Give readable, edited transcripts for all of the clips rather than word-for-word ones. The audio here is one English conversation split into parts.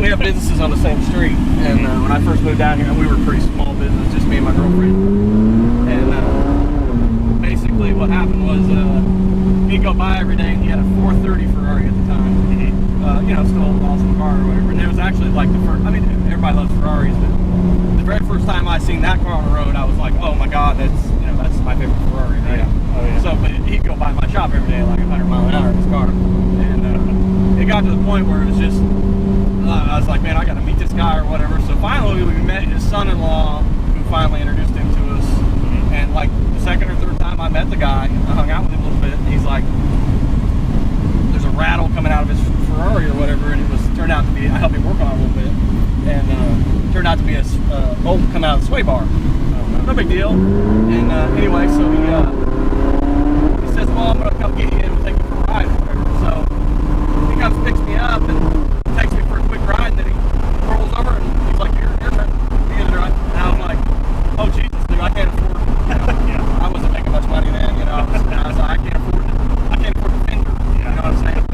we have businesses on the same street, and when I first moved down here, we were a pretty small business, just me and my girlfriend. And basically, what happened was he'd go by every day, and he had a 430 Ferrari at the time. You know, still an awesome car or whatever. And it was actually like the first. I mean, everybody loves Ferraris, but the very first time I seen that car on the road, I was like, oh my god, that's my favorite Ferrari, right? Yeah. Oh, yeah. So, but he'd go by my shop every day at like 100 miles an hour in his car, and it got to the point where it was just. I was like, man, I got to meet this guy or whatever. So finally, we met his son-in-law, who finally introduced him to us. And like the second or third time I met the guy, I hung out with him a little bit. And he's like, there's a rattle coming out of his Ferrari or whatever, and turned out to be. I helped him work on it a little bit, and turned out to be a bolt come out of the sway bar. No big deal. And anyway, so he says, well, I'm gonna come get you and take you for a ride or whatever. So he comes, picks me up, and takes me for a quick ride, and then he rolls over and he's like, your turn. You get to drive. And I was like, oh Jesus, dude, I can't afford it. You know? Yeah. I wasn't making much money then, you know. I was like, I can't afford the fender. You know what I'm saying?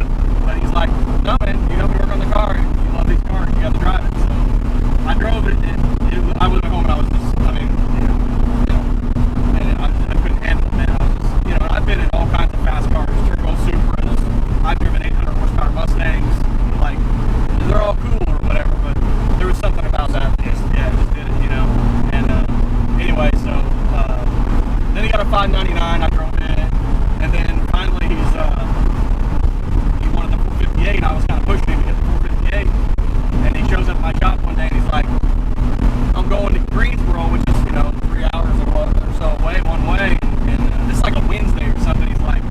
But he's like, no man, you help me work on the car, you love these cars, you have to drive it. So I drove it, and I wasn't home, and I was just, I mean, and I couldn't handle it, man. I was just, you know, I've been in all kinds of fast cars, turbo Supras, I've driven 800 horsepower Mustangs, like, they're all cool or whatever, but there was something about that just did it, you know. And anyway, so then he got a 599, I drove it, and then finally he wanted the 458. I was kind of pushing him to get the 458, and he shows up at my shop one day and he's like, I'm going to Greensboro, which is, you know, 3 hours or so away one way, and it's like a Wednesday or something. He's like,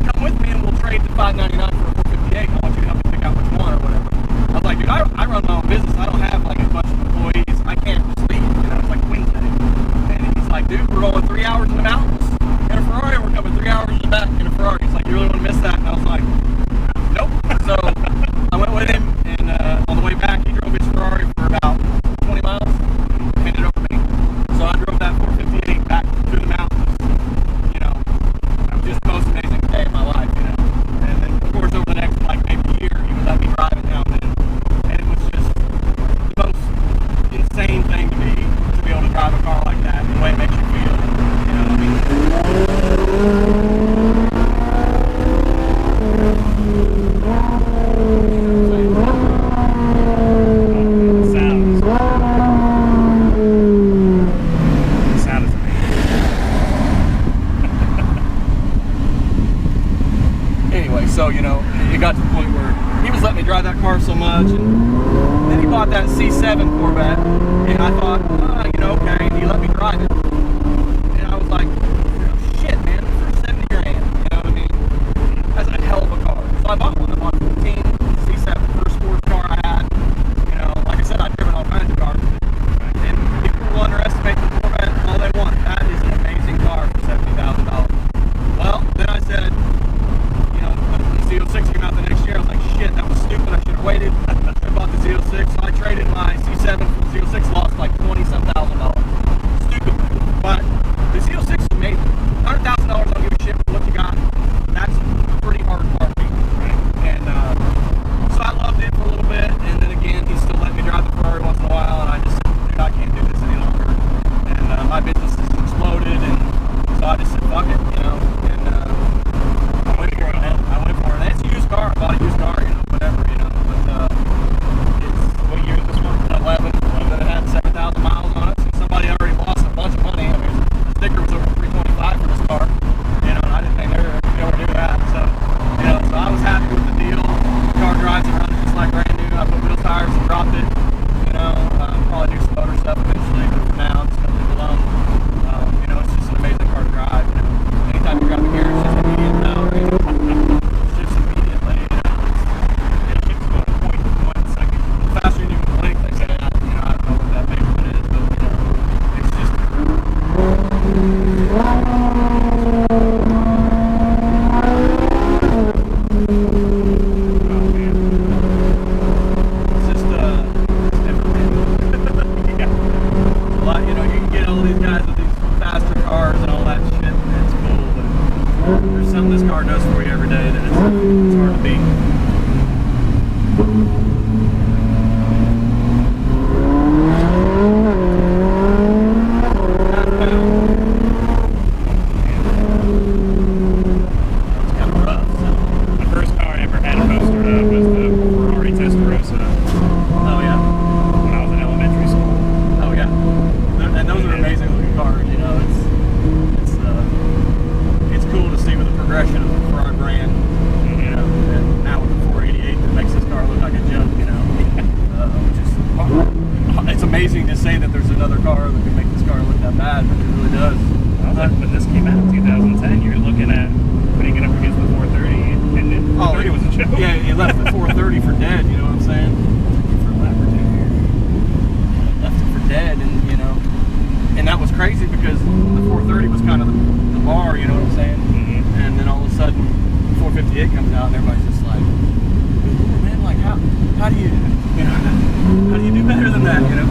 come with me and we'll trade the 599 for a 458. I want you to help me pick out which one or whatever. I was like, dude, I run my own business. I don't have like a bunch of employees. I can't just leave, you know, it's like Wednesday. And he's like, dude, we're going 3 hours in the mountains in a Ferrari. We're coming 3 hours in the back in a Ferrari. He's like, you really want to miss that? And I was like, nope. So I went with him, and on the way back, he drove his Ferrari for about 20 miles, handed it over to me. So I drove that 458 back through the mountains, you know, just the most amazing day of my life, you know. And then, of course, over the next, like, maybe year, he would let me drive it now and then. And it was just the most insane thing to me to be able to drive a car like that, and the way it makes you feel, you know what I mean? So, you know, it got to the point where he was letting me drive that car so much, and then he bought that C7 Corvette, and I thought, you know, okay, and he let me drive it, and I was like, shit, man, for 70 grand, you know what I mean? That's a hell of a car. So I bought one. I bought a 14 C7, first sports car I had. You know, like I said, I've driven all kinds of cars, and people will underestimate the Corvette all they want. That is an amazing car for $70,000. Well, then I said, the Z06 came out the next year. I was like, shit, that was stupid. I should have waited. I bought the Z06. So I traded my C7 for the Z06, lost like $20-some thousand. Stupid. But the Z06 is amazing. $100,000, I don't give a shit for what you got. That's a pretty hard car to beat. And so I loved it for a little bit. And then again, he still let me drive the Ferrari once in a while. And I just said, dude, I can't do this any longer. And my business has exploded. And so I just said, fuck it, you know. And I went for it. It's a used car. I bought a used car, you know, whatever, you know. But it's, what year is this one? 11. But it had 7,000 miles on it. So somebody already lost a bunch of money. I mean, the sticker was over $325 for this car. You know, and I didn't think they were going to do that. So, you know, so I was happy with the deal. The car drives and runs just like brand new. I put wheel tires and dropped it. You know, probably do some motor stuff eventually. But for now, I'm just going to leave it alone. You know, it's just an amazing car to drive. You know, anytime you drive a gear, it's just immediate power. You know? say that there's another car that can make this car look that bad, but it really does. I was like, when this came out in 2010, you're looking at putting it up against the 430, and then 430 was a joke. Yeah, he left the 430 for dead, you know what I'm saying? For a lap or two here. Left it for dead, and you know, and that was crazy because the 430 was kind of the bar, you know what I'm saying? Mm-hmm. And then all of a sudden, 458 comes out, and everybody's just like, "Ooh, man, like how do you know, how do you do better than that, you know?"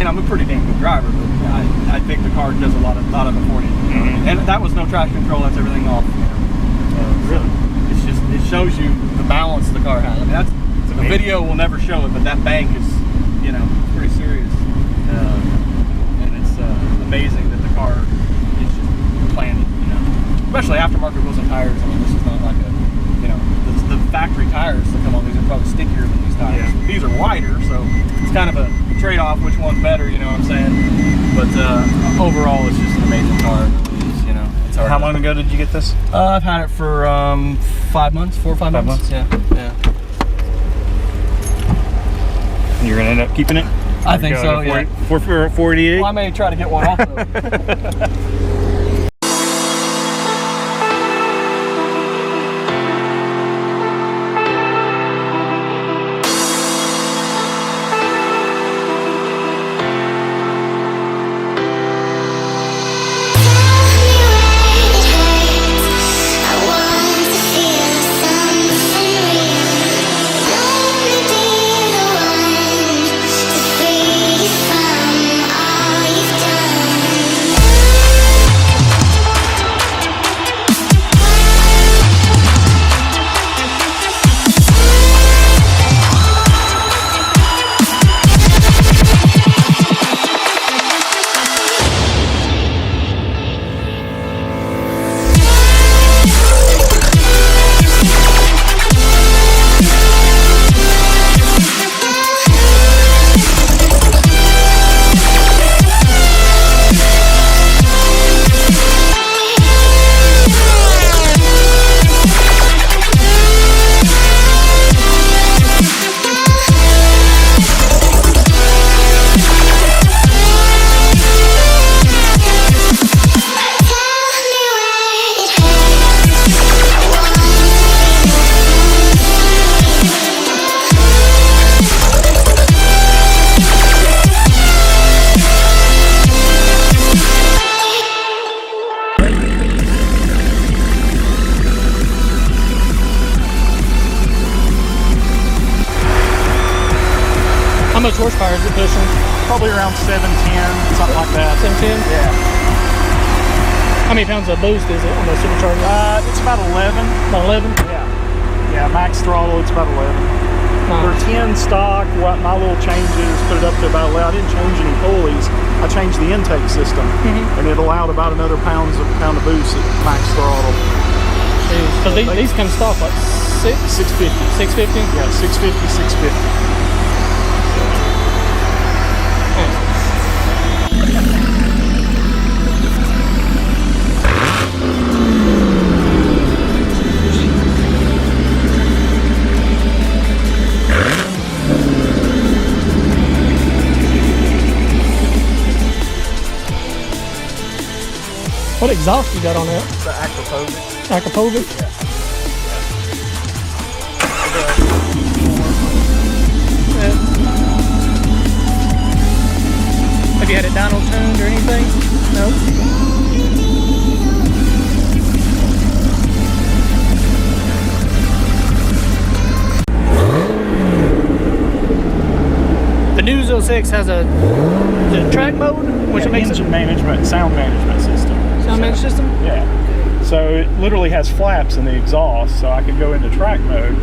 I'm a pretty damn good driver, but I think the car does a lot of the 40. Mm-hmm. And that was no traction control, that's everything off. Really? It's just, it shows you the balance the car has. I mean, that's, the video will never show it, but that bank is, you know, pretty serious. And it's amazing that the car is just planted, you know. Especially aftermarket wheels and tires. I mean, this is not like a, you know, the factory tires that come on, these are probably stickier than these tires. Yeah. These are wider, so it's kind of a trade-off, which one's better, you know what I'm saying? But overall, it's just an amazing car. It's, you know, it's hard. How long ago did you get this? I've had it for 5 months, 4 or 5 months. Yeah. You're gonna end up keeping it? I think so, yeah. For 48? Well, I may try to get one also. How much horsepower is it pushing? Probably around 710, something like that. 710? Yeah. How many pounds of boost is it on the supercharger? It's about 11. About 11? Yeah. Yeah, max throttle, it's about 11. Nice. For 10 stock, what my little changes put it up to about 11. I didn't change any pulleys. I changed the intake system, and it allowed about another pound of boost at max throttle. So these come stock like 650. 650? Yeah, 650, 650. What exhaust you got on that? The Aquapovic. Aquapovic? Yeah. Have you had it dyno tuned or anything? The new 06 has a track mode, which makes engine management, sound management system. Sound management system? Yeah. So it literally has flaps in the exhaust, so I can go into track mode.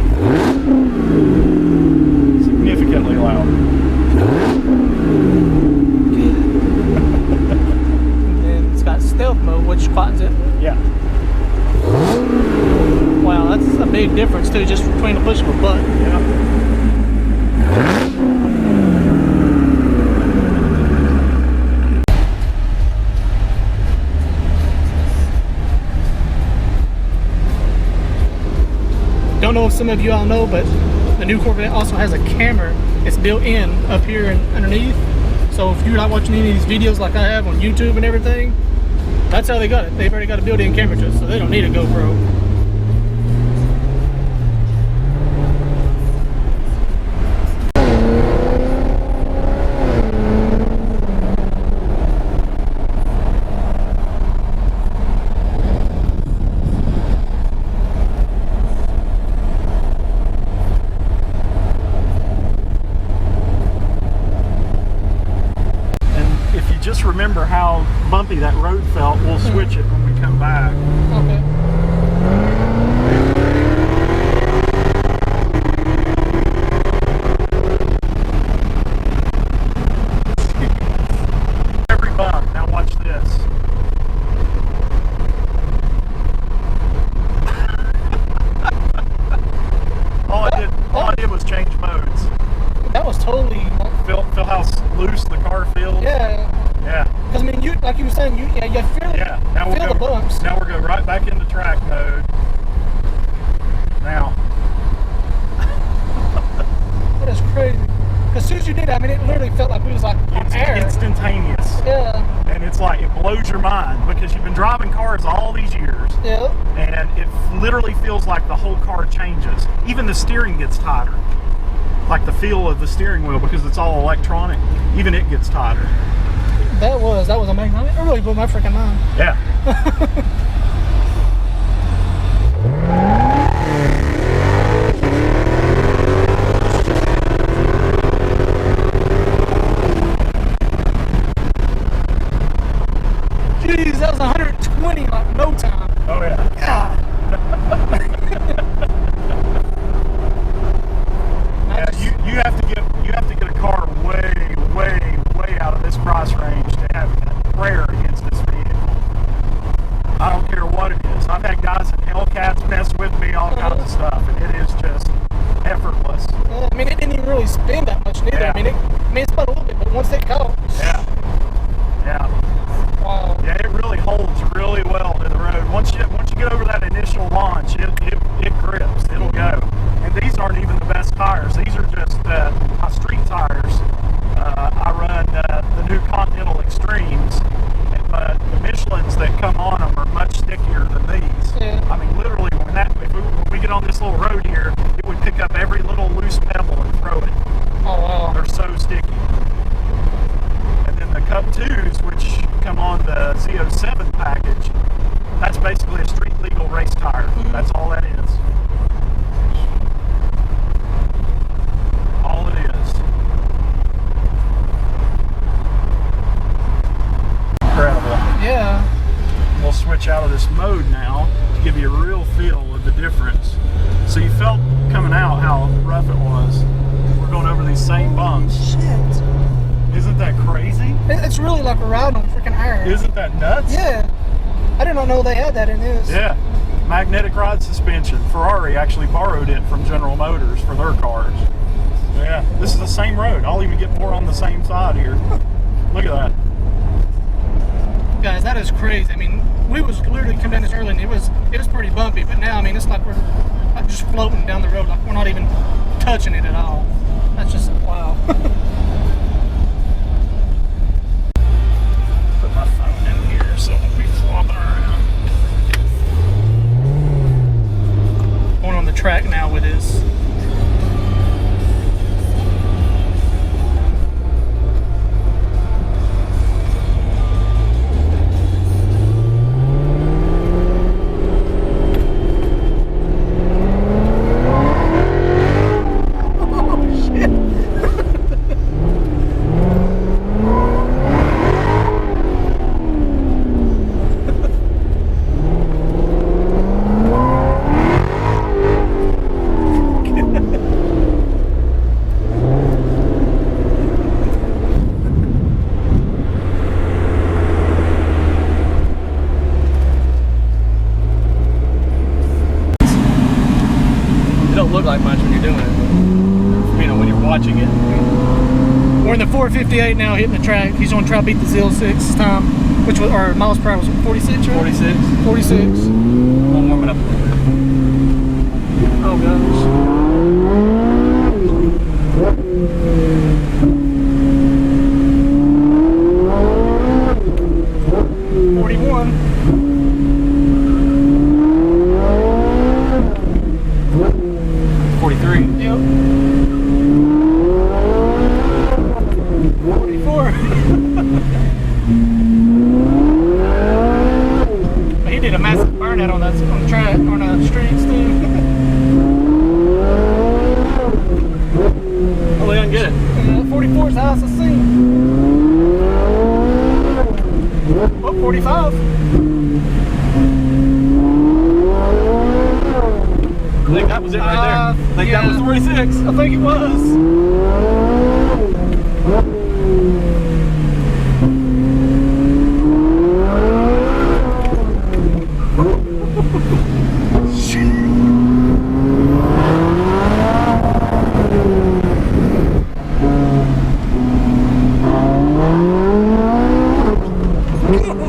Significantly loud. And then it's got stealth mode, which quiets it. Yeah. Wow, that's a big difference too, just between the push of a button. Yeah. Don't know if some of you all know, but the new Corvette also has a camera. It's built in up here and underneath. So if you're not watching any of these videos like I have on YouTube and everything, that's how they got it. They've already got a built-in camera to it, so they don't need a GoPro. Just remember how bumpy that road felt. We'll switch it when we come back. Okay. Every bump. Now watch this. all I did was change modes. That was totally. Feel how loose the car feels. Yeah. Yeah. Because I mean, you like you were saying, you feel Yeah. Now feel the bumps. Now we'll go right back into track mode. Now. That is crazy. As soon as you did that, I mean, it literally felt like we was like on air. Instantaneous. Yeah. And it's like, it blows your mind because you've been driving cars all these years. Yeah. And it literally feels like the whole car changes. Even the steering gets tighter. Like the feel of the steering wheel, because it's all electronic, even it gets tighter. That was amazing. I mean, it really blew my freaking mind. Yeah. Jeez, that was 120 like no time. Oh yeah. God. You have to get a car way out of this price range to have a prayer against this vehicle. I don't care what it is. I've had guys in Hellcats mess with me, all kinds of stuff, and it is just effortless. I mean, it didn't even really spin that much neither. Yeah. I mean, it spun a little bit, but once it caught. Yeah. Wow. Yeah, it really holds really well to the road. Once you get over that initial launch, it grips. It'll go. And these aren't even the best tires. These are just my street tires. I run the new Continental Extremes, but the Michelins that come on them are much stickier than these. Yeah. I mean, literally, when we get on this little road here, it would pick up every little loose pebble and throw it. Oh wow. They're so sticky. And then the Cup 2s, which come on the Z07 package, that's basically a street legal race tire. That's all that is. All it is. Incredible. Yeah. We'll switch out of this mode now to give you a real feel of the difference. So you felt coming out how rough it was. We're going over these same bumps. Shit. Isn't that crazy? It's really like a ride on freaking air. Isn't that nuts? Yeah. I did not know they had that in this. Yeah. Magnetic rod suspension. Ferrari actually borrowed it from General Motors for their cars. Yeah. This is the same road. I'll even get more on the same side here. Look at that. Guys, that is crazy. I mean, we was literally coming down this early and it was pretty bumpy, but now I mean it's like we're like just floating down the road, like we're not even touching it at all. That's just wow. Put my phone in here so it won't be flopping around. Going on the track now with his 44, 58 now hitting the track. He's going to try to beat the Z06 this time, which was, or miles per hour was 46, right? 46. 46. I'm warming up a little bit. Oh gosh. 41. 43. Yep. 44. He did a massive burnout on that on the track, on the streets too. Oh, they didn't get it. 44 is the highest I've seen. Oh, 45. I think that was it right there. I think that was 46. I think it was.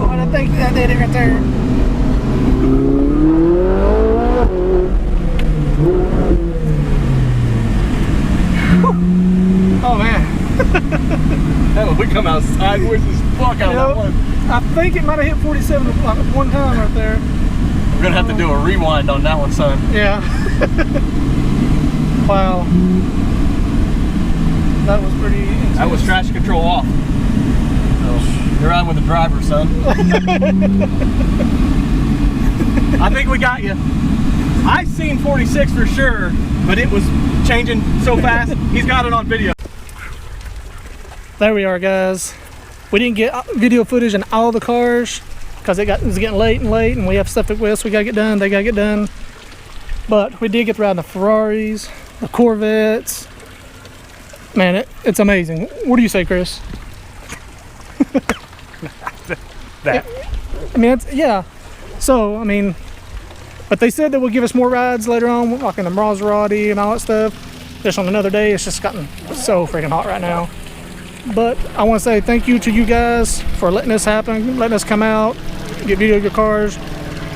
I think that did it right there. Oh man. Hell, we come out sideways as fuck out of that one. I think it might have hit 47 one time right there. We're gonna have to do a rewind on that one, son. Yeah. Wow. That was pretty intense. That was traction control off. So you're riding with the driver, son. I think we got you. I seen 46 for sure, but it was changing so fast. He's got it on video. There we are, guys. We didn't get video footage in all the cars because it was getting late and we have stuff that we gotta get done, they gotta get done. But we did get to ride in the Ferraris, the Corvettes. Man, it's amazing. What do you say, Chris? That. I mean, yeah. So, I mean, but they said that will give us more rides later on, like in the Maserati and all that stuff. Just on another day. It's just gotten so freaking hot right now. But I want to say thank you to you guys for letting this happen, letting us come out, get video of your cars,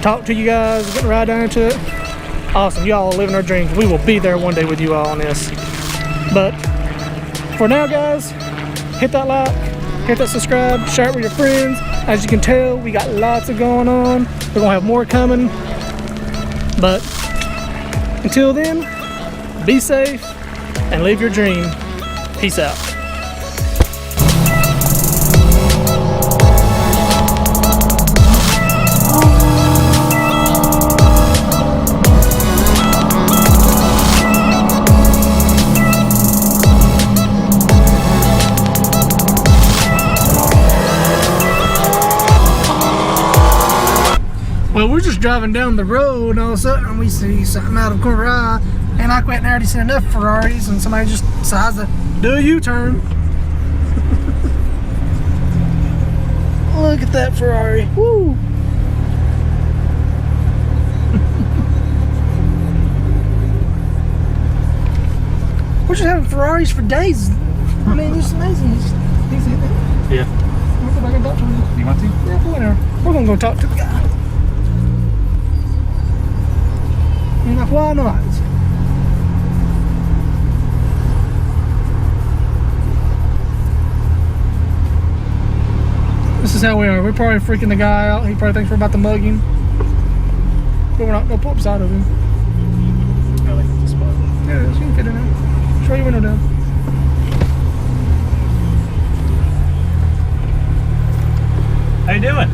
talk to you guys, get a ride down into it. Awesome, y'all are living our dreams. We will be there one day with you all on this. But for now, guys, hit that like, hit that subscribe, share it with your friends. As you can tell, we got lots of going on. We're gonna have more coming. But until then, be safe and live your dream. Peace out. Well, we're just driving down the road and all of a sudden we see something out of the corner of our eye, and I went and already seen enough Ferraris and somebody just decides to do a U-turn. Look at that Ferrari. Woo! We're just having Ferraris for days. I mean, it's amazing. Yeah. We'll go back and talk to him. You want to? Yeah, go in there. We're gonna go talk to the guy. And like, why not? This is how we are. We're probably freaking the guy out. He probably thinks we're about to mug him. But we're not gonna pull up beside of him. I like this spot. There it is. You can fit in there. Throw your window down. How you doing?